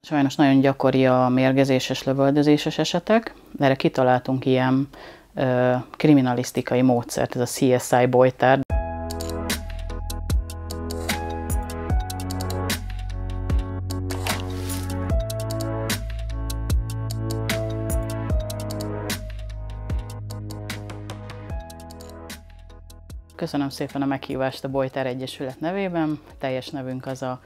Sajnos nagyon gyakori a mérgezéses, lövöldözéses esetek. Erre kitaláltunk ilyen kriminalisztikai módszert, ez a CSI Bolytár. Köszönöm szépen a meghívást a Bolytár Egyesület nevében. Teljes nevünk az a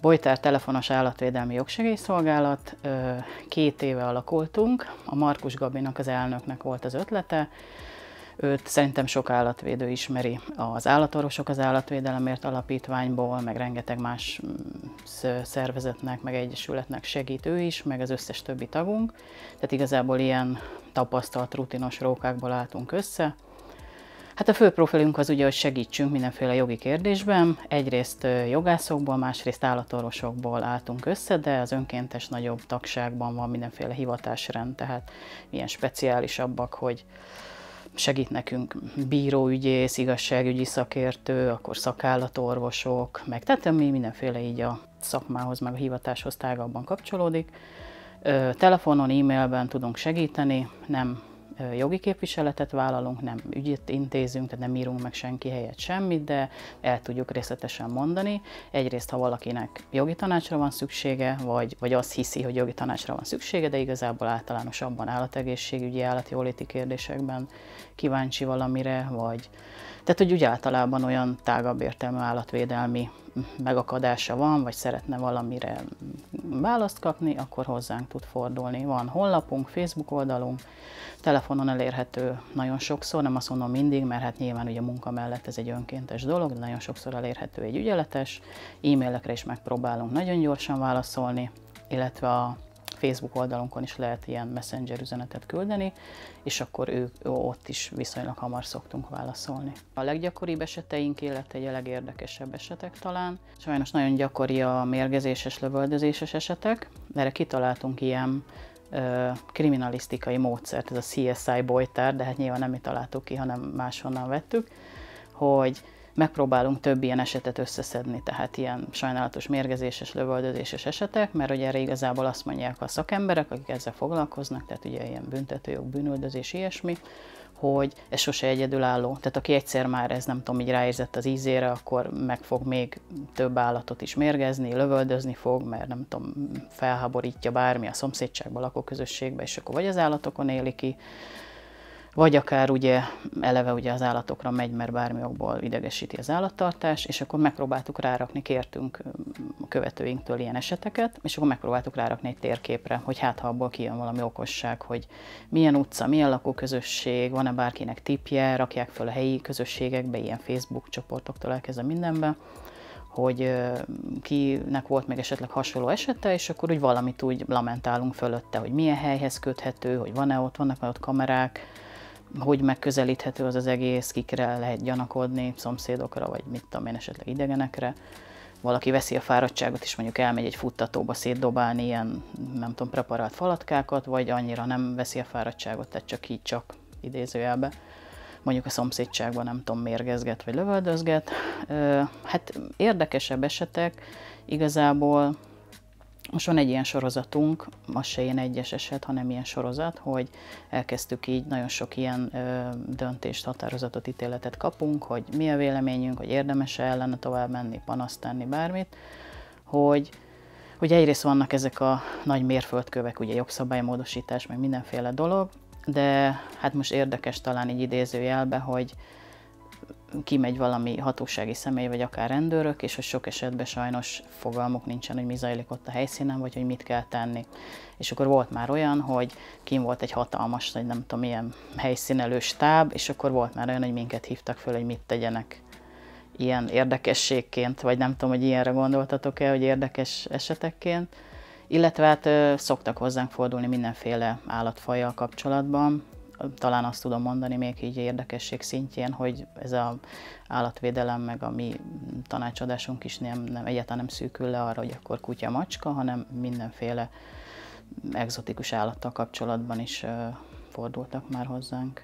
Bolytár Telefonos Állatvédelmi Jogsegélyszolgálat. 2 éve alakultunk. A Markus Gabinak, az elnöknek volt az ötlete. Őt szerintem sok állatvédő ismeri. Az állatorvosok az állatvédelemért alapítványból, meg rengeteg más szervezetnek, meg egyesületnek segít ő is, meg az összes többi tagunk. Tehát igazából ilyen tapasztalt, rutinos rókákból álltunk össze. Hát a fő profilunk az ugye, hogy segítsünk mindenféle jogi kérdésben. Egyrészt jogászokból, másrészt állatorvosokból álltunk össze, de az önkéntes nagyobb tagságban van mindenféle hivatásrend, tehát ilyen speciálisabbak, hogy segít nekünk bíróügyész, igazságügyi szakértő, akkor szakállatorvosok, meg tehát ami mindenféle így a szakmához, meg a hivatáshoz tágabban kapcsolódik. Telefonon, e-mailben tudunk segíteni, nem jogi képviseletet vállalunk, nem ügyet intézünk, tehát nem írunk meg senki helyett semmit, de el tudjuk részletesen mondani. Egyrészt, ha valakinek jogi tanácsra van szüksége, vagy azt hiszi, hogy jogi tanácsra van szüksége, de igazából általánosabban állategészségügyi, állatjóléti kérdésekben kíváncsi valamire, vagy tehát, hogy úgy általában olyan tágabb értelmű állatvédelmi megakadása van, vagy szeretne valamire választ kapni, akkor hozzánk tud fordulni. Van honlapunk, Facebook oldalunk, telefonon elérhető nagyon sokszor, nem azt mondom mindig, mert hát nyilván ugye a munka mellett ez egy önkéntes dolog, de nagyon sokszor elérhető egy ügyeletes, e-mailekre is megpróbálunk nagyon gyorsan válaszolni, illetve a Facebook oldalunkon is lehet ilyen messenger üzenetet küldeni, és akkor ott is viszonylag hamar szoktunk válaszolni. A leggyakoribb eseteink, illetve a legérdekesebb esetek talán. Sajnos nagyon gyakori a mérgezéses, lövöldözéses esetek. Erre kitaláltunk ilyen kriminalisztikai módszert, ez a CSI Bolytár, de hát nyilván nem mi találtuk ki, hanem máshonnan vettük, hogy megpróbálunk több ilyen esetet összeszedni, tehát ilyen sajnálatos mérgezéses, lövöldözéses esetek, mert ugye erre igazából azt mondják a szakemberek, akik ezzel foglalkoznak, tehát ugye ilyen büntetőjog, bűnüldözés, ilyesmi, hogy ez sose egyedülálló. Tehát aki egyszer már ez nem tudom, így ráérzett az ízére, akkor meg fog még több állatot is mérgezni, lövöldözni fog, mert nem tudom, felháborítja bármi a szomszédságban, lakóközösségbe, és akkor vagy az állatokon éli ki, vagy akár ugye eleve ugye az állatokra megy, mert bármi okból idegesíti az állattartás, és akkor megpróbáltuk rárakni, kértünk a követőinktől ilyen eseteket, és akkor megpróbáltuk rárakni egy térképre, hogy hát ha abból kijön valami okosság, hogy milyen utca, milyen lakóközösség, van-e bárkinek tippje, rakják föl a helyi közösségekbe, ilyen Facebook csoportoktól elkezdve mindenbe, hogy kinek volt még esetleg hasonló esete, és akkor úgy valamit úgy lamentálunk fölötte, hogy milyen helyhez köthető, hogy vannak ott kamerák, hogy megközelíthető az egész, kikre lehet gyanakodni, szomszédokra, vagy mit tudom én, esetleg idegenekre. Valaki veszi a fáradtságot, és mondjuk elmegy egy futtatóba szétdobálni ilyen, nem tudom, preparált falatkákat, vagy annyira nem veszi a fáradtságot, tehát csak idézőjelbe. Mondjuk a szomszédságban nem tudom, mérgezget, vagy lövöldözget. Hát érdekesebb esetek igazából. Most van egy ilyen sorozatunk, az se ilyen egyes eset, hanem ilyen sorozat, hogy elkezdtük így, nagyon sok ilyen döntést, határozatot, ítéletet kapunk, hogy mi a véleményünk, hogy érdemes-e ellene tovább menni, panaszt tenni, bármit, hogy egyrészt vannak ezek a nagy mérföldkövek, ugye jogszabálymódosítás, meg mindenféle dolog, de hát most érdekes talán így idézőjelbe, hogy kimegy valami hatósági személy, vagy akár rendőrök, és hogy sok esetben sajnos fogalmuk nincsen, hogy mi zajlik ott a helyszínen, vagy hogy mit kell tenni. És akkor volt már olyan, hogy kim volt egy hatalmas, vagy nem tudom, milyen helyszínelő stáb, és akkor volt már olyan, hogy minket hívtak föl, hogy mit tegyenek ilyen érdekességként, vagy nem tudom, hogy ilyenre gondoltatok-e, hogy érdekes esetekként. Illetve hát szoktak hozzánk fordulni mindenféle állatfajjal kapcsolatban. Talán azt tudom mondani még így érdekesség szintjén, hogy ez az állatvédelem, meg a mi tanácsadásunk is egyáltalán nem szűkül le arra, hogy akkor kutya, macska, hanem mindenféle egzotikus állattal kapcsolatban is fordultak már hozzánk.